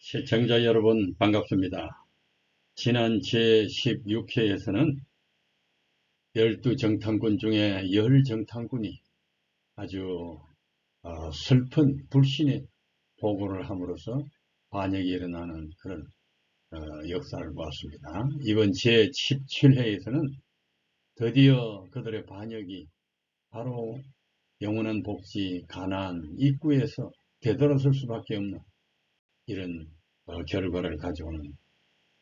시청자 여러분 반갑습니다. 지난 제16회에서는 12정탐꾼 중에 10정탐꾼이 아주 슬픈 불신의 보고를 함으로써 반역이 일어나는 그런 역사를 보았습니다. 이번 제17회에서는 드디어 그들의 반역이 바로 영원한 복지 가나안 입구에서 되돌아설 수밖에 없는 이런 결과를 가져오는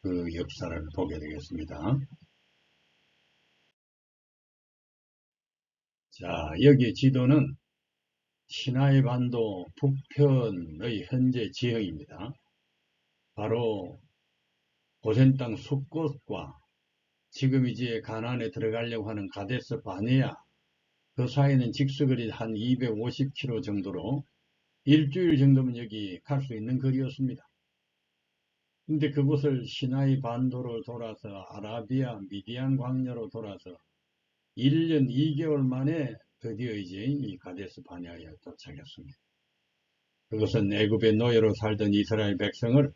그 역사를 보게 되겠습니다. 자, 여기 지도는 시나이 반도 북편의 현재 지형입니다. 바로 고센 땅 숲곳과 지금 이제 가나안에 들어가려고 하는 가데스 바네아 그 사이는 직수거리 한 250km 정도로 일주일 정도면 여기 갈 수 있는 거리였습니다. 근데 그곳을 시나이 반도를 돌아서 아라비아 미디안 광야로 돌아서 1년 2개월 만에 드디어 이제 이 가데스 바네아에 도착했습니다. 그것은 애굽의 노예로 살던 이스라엘 백성을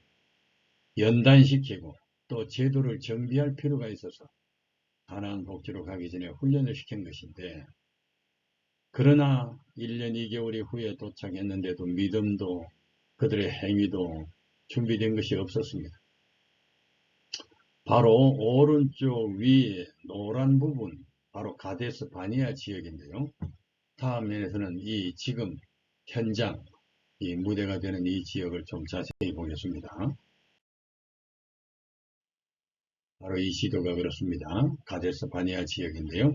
연단시키고 또 제도를 정비할 필요가 있어서 가나안 복지로 가기 전에 훈련을 시킨 것인데, 그러나 1년 2개월이 후에 도착했는데도 믿음도 그들의 행위도 준비된 것이 없었습니다. 바로 오른쪽 위에 노란 부분, 바로 가데스 바네아 지역인데요. 다음 면에서는 이 지금 현장, 이 무대가 되는 이 지역을 좀 자세히 보겠습니다. 바로 이 지도가 그렇습니다. 가데스 바네아 지역인데요.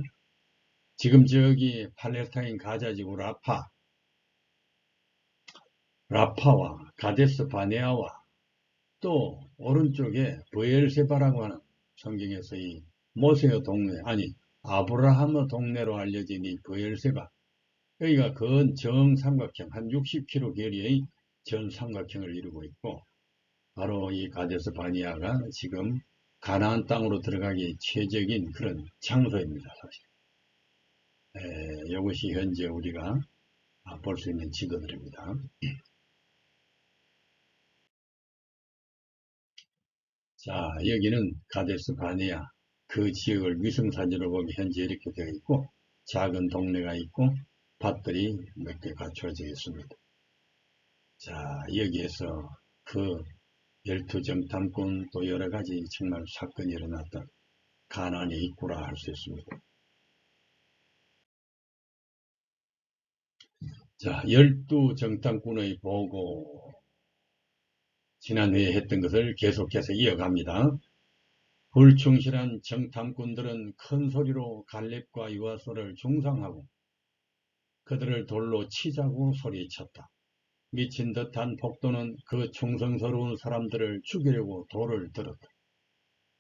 지금 저기 팔레스타인 가자지구 라파와 가데스 바네아와 또 오른쪽에 브엘세바라고 하는 성경에서 이 모세의 동네, 아니 아브라함의 동네로 알려진 이 브엘세바, 여기가 근 정삼각형 한 60km 거리의 전삼각형을 이루고 있고, 바로 이 가데스 바네아가 지금 가나안 땅으로 들어가기 최적인 그런 장소입니다. 사실 이것이 현재 우리가 볼 수 있는 지도들입니다. 자, 여기는 가데스 바네아 그 지역을 위성사진으로 보면 현재 이렇게 되어 있고, 작은 동네가 있고 밭들이 몇 개 갖춰져 있습니다. 자, 여기에서 그 12정탐꾼 또 여러가지 정말 사건이 일어났던 가나안의 입구라 할 수 있습니다. 자, 12정탐꾼의 보고, 지난해에 했던 것을 계속해서 이어갑니다. 불충실한 정탐꾼들은 큰 소리로 갈렙과 유아소를 중상하고 그들을 돌로 치자고 소리쳤다. 미친 듯한 폭도는 그 충성스러운 사람들을 죽이려고 돌을 들었다.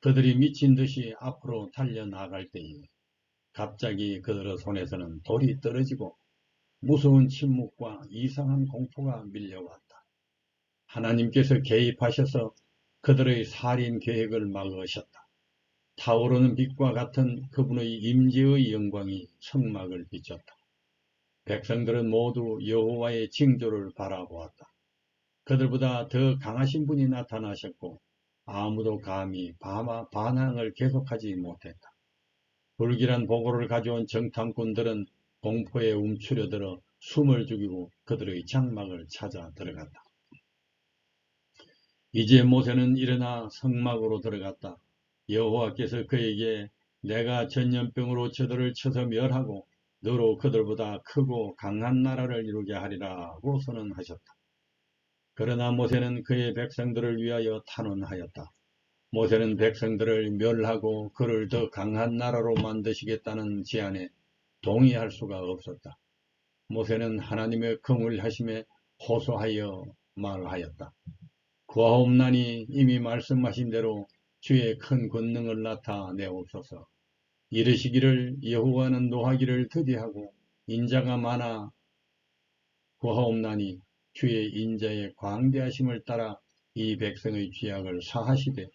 그들이 미친 듯이 앞으로 달려나갈 때에 갑자기 그들의 손에서는 돌이 떨어지고 무서운 침묵과 이상한 공포가 밀려왔다. 하나님께서 개입하셔서 그들의 살인 계획을 막으셨다. 타오르는 빛과 같은 그분의 임재의 영광이 성막을 비췄다. 백성들은 모두 여호와의 징조를 바라보았다. 그들보다 더 강하신 분이 나타나셨고 아무도 감히 반항을 계속하지 못했다. 불길한 보고를 가져온 정탐꾼들은 공포에 움츠려들어 숨을 죽이고 그들의 장막을 찾아 들어갔다. 이제 모세는 일어나 성막으로 들어갔다. 여호와께서 그에게 내가 전염병으로 저들을 쳐서 멸하고 너로 그들보다 크고 강한 나라를 이루게 하리라고 선언하셨다. 그러나 모세는 그의 백성들을 위하여 탄원하였다. 모세는 백성들을 멸하고 그를 더 강한 나라로 만드시겠다는 제안에 동의할 수가 없었다. 모세는 하나님의 긍휼하심에 호소하여 말하였다. 구하옵나니 이미 말씀하신 대로 주의 큰 권능을 나타내옵소서. 이르시기를 여호와는 노하기를 더디하고 인자가 많아 구하옵나니 주의 인자의 광대하심을 따라 이 백성의 죄악을 사하시되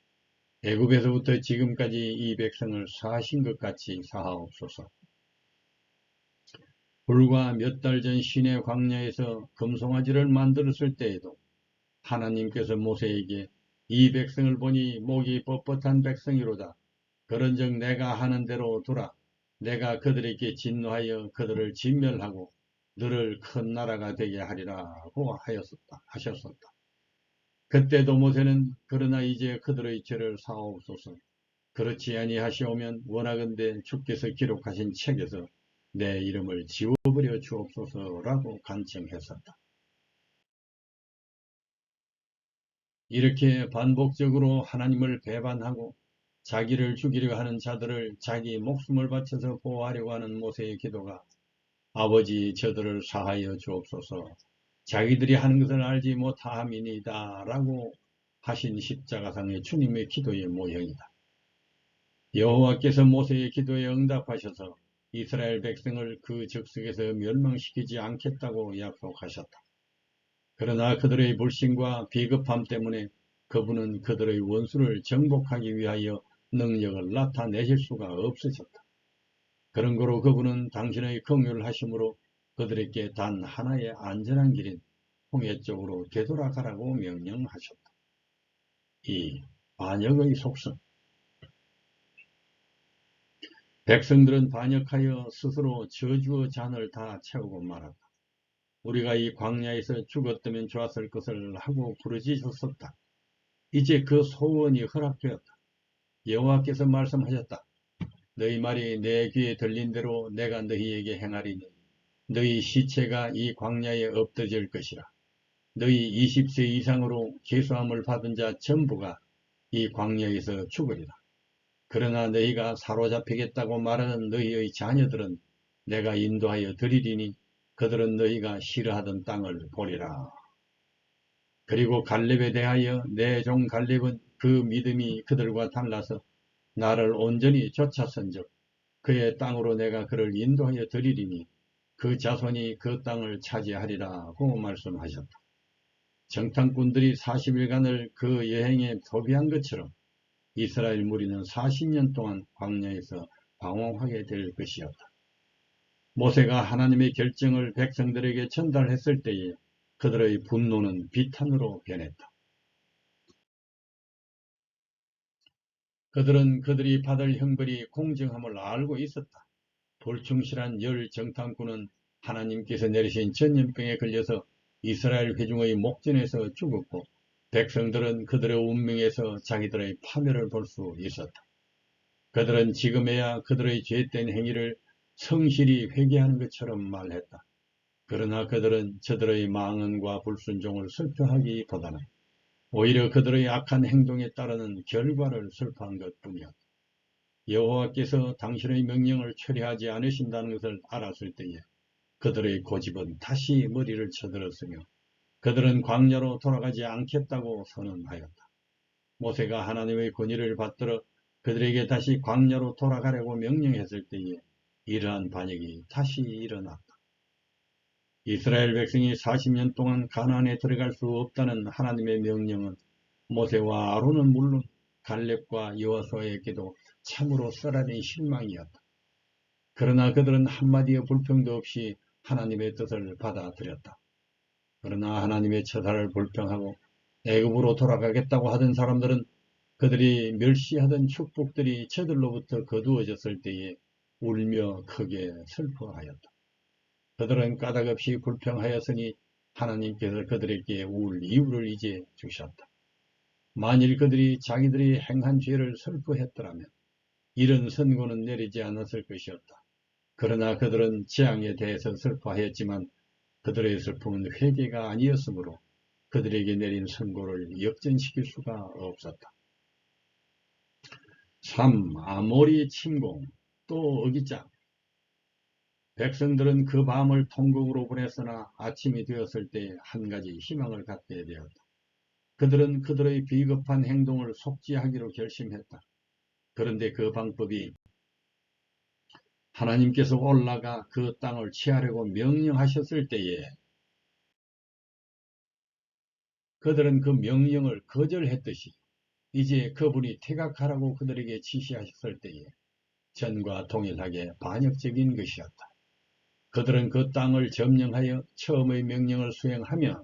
애굽에서부터 지금까지 이 백성을 사하신 것 같이 사하옵소서. 불과 몇 달 전 시내 광야에서 금송아지를 만들었을 때에도 하나님께서 모세에게 이 백성을 보니 목이 뻣뻣한 백성이로다. 그런즉 내가 하는 대로 두라. 내가 그들에게 진노하여 그들을 진멸하고 너를 큰 나라가 되게 하리라고 하셨었다. 그때도 모세는 그러나 이제 그들의 죄를 사하옵소서. 그렇지 아니하시오면 원하건대 주께서 기록하신 책에서 내 이름을 지워버려 주옵소서라고 간청했었다. 이렇게 반복적으로 하나님을 배반하고 자기를 죽이려 하는 자들을 자기 목숨을 바쳐서 보호하려고 하는 모세의 기도가 아버지 저들을 사하여 주옵소서 자기들이 하는 것을 알지 못함이니이다 라고 하신 십자가상의 주님의 기도의 모형이다. 여호와께서 모세의 기도에 응답하셔서 이스라엘 백성을 그 적석에서 멸망시키지 않겠다고 약속하셨다. 그러나 그들의 불신과 비겁함 때문에 그분은 그들의 원수를 정복하기 위하여 능력을 나타내실 수가 없으셨다. 그런 거로 그분은 당신의 긍휼하심으로 그들에게 단 하나의 안전한 길인 홍해 쪽으로 되돌아가라고 명령하셨다. 이 반역의 속성. 백성들은 반역하여 스스로 저주의 잔을 다 채우고 말았다. 우리가 이 광야에서 죽었다면 좋았을 것을 하고 부르짖었었다. 이제 그 소원이 허락되었다. 여호와께서 말씀하셨다. 너희 말이 내 귀에 들린 대로 내가 너희에게 행하리니 너희 시체가 이 광야에 엎드질 것이라. 너희 20세 이상으로 계수함을 받은 자 전부가 이 광야에서 죽으리라. 그러나 너희가 사로잡히겠다고 말하는 너희의 자녀들은 내가 인도하여 드리리니 그들은 너희가 싫어하던 땅을 보리라. 그리고 갈렙에 대하여 내 종 갈렙은 그 믿음이 그들과 달라서 나를 온전히 쫓아선즉 그의 땅으로 내가 그를 인도하여 드리리니 그 자손이 그 땅을 차지하리라고 말씀하셨다. 정탐꾼들이 40일간을 그 여행에 소비한 것처럼 이스라엘 무리는 40년 동안 광야에서 방황하게 될 것이었다. 모세가 하나님의 결정을 백성들에게 전달했을 때에 그들의 분노는 비탄으로 변했다. 그들은 그들이 받을 형벌이 공정함을 알고 있었다. 불충실한 열 정탐꾼은 하나님께서 내리신 전염병에 걸려서 이스라엘 회중의 목전에서 죽었고 백성들은 그들의 운명에서 자기들의 파멸을 볼 수 있었다. 그들은 지금에야 그들의 죄된 행위를 성실히 회개하는 것처럼 말했다. 그러나 그들은 저들의 망언과 불순종을 슬퍼하기보다는 오히려 그들의 악한 행동에 따르는 결과를 슬퍼한 것뿐이었다. 여호와께서 당신의 명령을 철회하지 않으신다는 것을 알았을 때에 그들의 고집은 다시 머리를 쳐들었으며 그들은 광야로 돌아가지 않겠다고 선언하였다. 모세가 하나님의 권위를 받들어 그들에게 다시 광야로 돌아가려고 명령했을 때에 이러한 반역이 다시 일어났다. 이스라엘 백성이 40년 동안 가나안에 들어갈 수 없다는 하나님의 명령은 모세와 아론은 물론 갈렙과 여호수아에게도 참으로 쓰라린 실망이었다. 그러나 그들은 한마디의 불평도 없이 하나님의 뜻을 받아들였다. 그러나 하나님의 처사를 불평하고 애굽으로 돌아가겠다고 하던 사람들은 그들이 멸시하던 축복들이 저들로부터 거두어졌을 때에 울며 크게 슬퍼하였다. 그들은 까닭없이 불평하였으니 하나님께서 그들에게 울 이유를 이제 주셨다. 만일 그들이 자기들이 행한 죄를 슬퍼했더라면 이런 선고는 내리지 않았을 것이었다. 그러나 그들은 재앙에 대해서 슬퍼하였지만 그들의 슬픔은 회개가 아니었으므로 그들에게 내린 선고를 역전시킬 수가 없었다. 3. 아모리 침공 또 어깃장. 백성들은 그 밤을 통곡으로 보냈으나 아침이 되었을 때 한 가지 희망을 갖게 되었다. 그들은 그들의 비겁한 행동을 속지하기로 결심했다. 그런데 그 방법이 하나님께서 올라가 그 땅을 취하려고 명령하셨을 때에 그들은 그 명령을 거절했듯이 이제 그분이 퇴각하라고 그들에게 지시하셨을 때에 전과 동일하게 반역적인 것이었다. 그들은 그 땅을 점령하여 처음의 명령을 수행하며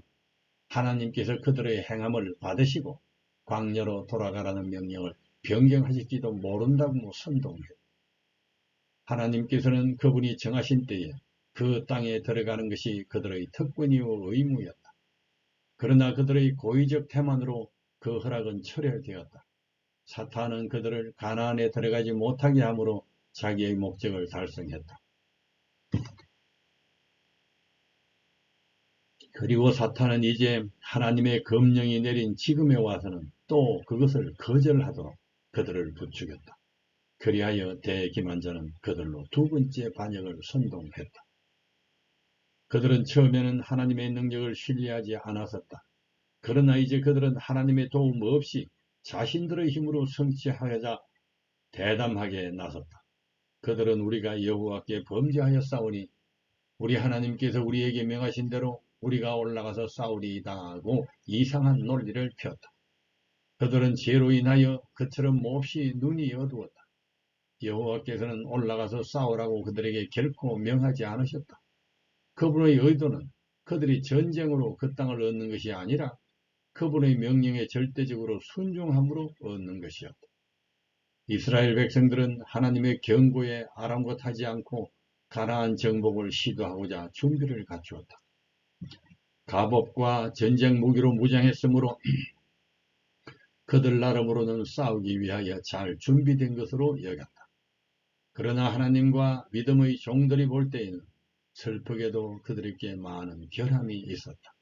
하나님께서 그들의 행함을 받으시고 광야로 돌아가라는 명령을 변경하실지도 모른다고 선동했다. 하나님께서는 그분이 정하신 때에 그 땅에 들어가는 것이 그들의 특권이요 의무였다. 그러나 그들의 고의적 태만으로 그 허락은 철회되었다. 사탄은 그들을 가나안에 들어가지 못하게 함으로 자기의 목적을 달성했다. 그리고 사탄은 이제 하나님의 검령이 내린 지금에 와서는 또 그것을 거절하도록 그들을 부추겼다. 그리하여 대기만자는 그들로 두 번째 반역을 선동했다. 그들은 처음에는 하나님의 능력을 신뢰하지 않았었다. 그러나 이제 그들은 하나님의 도움 없이 자신들의 힘으로 성취하여자 대담하게 나섰다. 그들은 우리가 여호와께 범죄하였사오니 우리 하나님께서 우리에게 명하신 대로 우리가 올라가서 싸우리이다 하고 이상한 논리를 폈다. 그들은 죄로 인하여 그처럼 몹시 눈이 어두웠다. 여호와께서는 올라가서 싸우라고 그들에게 결코 명하지 않으셨다. 그분의 의도는 그들이 전쟁으로 그 땅을 얻는 것이 아니라 그분의 명령에 절대적으로 순종함으로 얻는 것이었다. 이스라엘 백성들은 하나님의 경고에 아랑곳하지 않고 가나안 정복을 시도하고자 준비를 갖추었다. 갑옷과 전쟁 무기로 무장했으므로 그들 나름으로는 싸우기 위하여 잘 준비된 것으로 여겼다. 그러나 하나님과 믿음의 종들이 볼 때에는 슬프게도 그들에게 많은 결함이 있었다.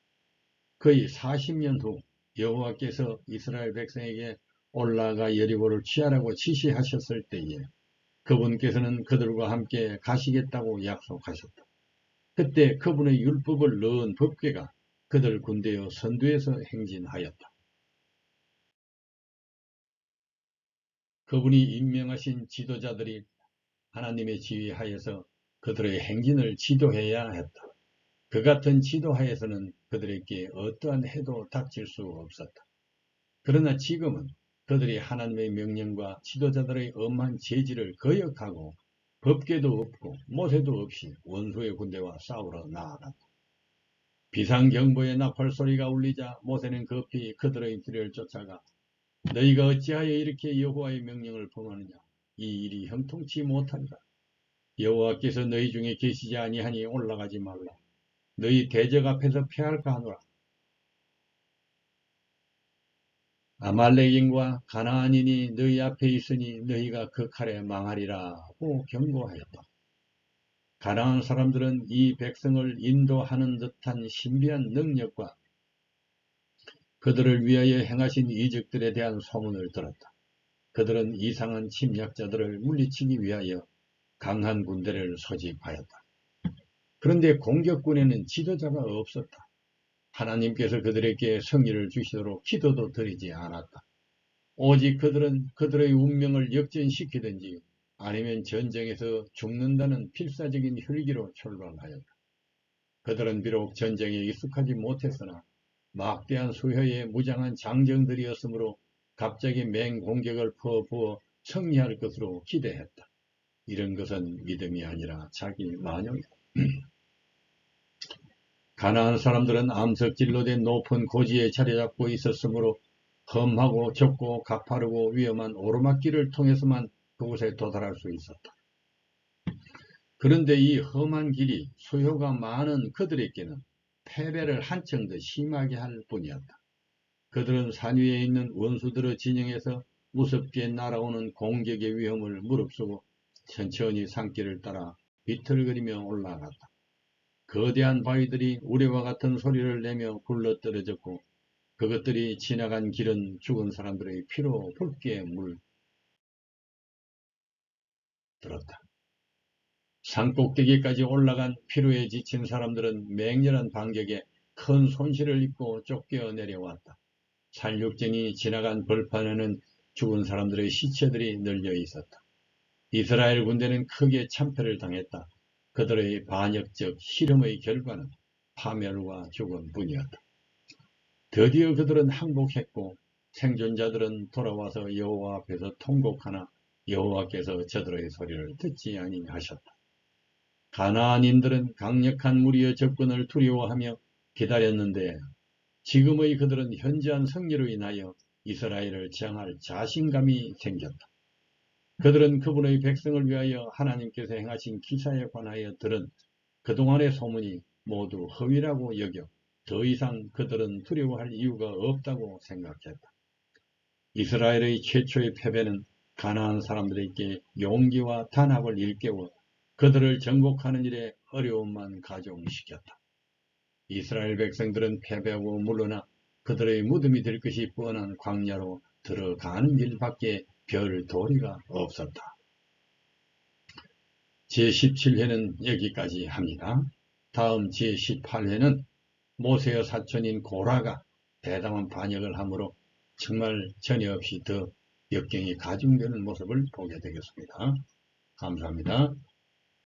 거의 40년 후 여호와께서 이스라엘 백성에게 올라가 여리고를 취하라고 지시하셨을 때에 그분께서는 그들과 함께 가시겠다고 약속하셨다. 그때 그분의 율법을 넣은 법궤가 그들 군대의 선두에서 행진하였다. 그분이 임명하신 지도자들이 하나님의 지휘하에서 그들의 행진을 지도해야 했다. 그 같은 지도하에서는 그들에게 어떠한 해도 닥칠 수 없었다. 그러나 지금은 그들이 하나님의 명령과 지도자들의 엄한 제지를 거역하고 법궤도 없고 모세도 없이 원수의 군대와 싸우러 나아갔다. 비상경보의 나팔소리가 울리자 모세는 급히 그들의 뒤를 쫓아가 너희가 어찌하여 이렇게 여호와의 명령을 범하느냐. 이 일이 형통치 못하리라. 여호와께서 너희 중에 계시지 아니하니 올라가지 말라. 너희 대적 앞에서 패할까 하노라. 아말렉인과 가나안인이 너희 앞에 있으니 너희가 그 칼에 망하리라고 경고하였다. 가나안 사람들은 이 백성을 인도하는 듯한 신비한 능력과 그들을 위하여 행하신 이적들에 대한 소문을 들었다. 그들은 이상한 침략자들을 물리치기 위하여 강한 군대를 소집하였다. 그런데 공격군에는 지도자가 없었다. 하나님께서 그들에게 승리를 주시도록 기도도 드리지 않았다. 오직 그들은 그들의 운명을 역전시키든지 아니면 전쟁에서 죽는다는 필사적인 혈기로 출발하였다. 그들은 비록 전쟁에 익숙하지 못했으나 막대한 수효의 무장한 장정들이었으므로 갑자기 맹공격을 퍼부어 승리할 것으로 기대했다. 이런 것은 믿음이 아니라 자기 만용이다. 가나안 사람들은 암석질로 된 높은 고지에 자리 잡고 있었으므로 험하고 좁고 가파르고 위험한 오르막길을 통해서만 그곳에 도달할 수 있었다. 그런데 이 험한 길이 수효가 많은 그들에게는 패배를 한층 더 심하게 할 뿐이었다. 그들은 산 위에 있는 원수들의 진영에서 우습게 날아오는 공격의 위험을 무릅쓰고 천천히 산길을 따라 비틀거리며 올라갔다. 거대한 바위들이 우레와 같은 소리를 내며 굴러떨어졌고 그것들이 지나간 길은 죽은 사람들의 피로 붉게 물들었다. 산꼭대기까지 올라간 피로에 지친 사람들은 맹렬한 반격에 큰 손실을 입고 쫓겨 내려왔다. 살육진이 지나간 벌판에는 죽은 사람들의 시체들이 널려 있었다. 이스라엘 군대는 크게 참패를 당했다. 그들의 반역적 실험의 결과는 파멸과 죽음뿐이었다. 드디어 그들은 항복했고 생존자들은 돌아와서 여호와 앞에서 통곡하나 여호와께서 저들의 소리를 듣지 아니하셨다. 가나안인들은 강력한 무리의 접근을 두려워하며 기다렸는데 지금의 그들은 현저한 승리로 인하여 이스라엘을 저항할 자신감이 생겼다. 그들은 그분의 백성을 위하여 하나님께서 행하신 기사에 관하여 들은 그동안의 소문이 모두 허위라고 여겨 더 이상 그들은 두려워할 이유가 없다고 생각했다. 이스라엘의 최초의 패배는 가나안 사람들에게 용기와 단합을 일깨워 그들을 정복하는 일에 어려움만 가중시켰다. 이스라엘 백성들은 패배하고 물러나 그들의 무덤이 될 것이 뻔한 광야로 들어가는 길밖에 별 도리가 없었다. 제17회는 여기까지 합니다. 다음 제18회는 모세의 사촌인 고라가 대담한 반역을 하므로 정말 전혀 없이 더 역경이 가중되는 모습을 보게 되겠습니다. 감사합니다.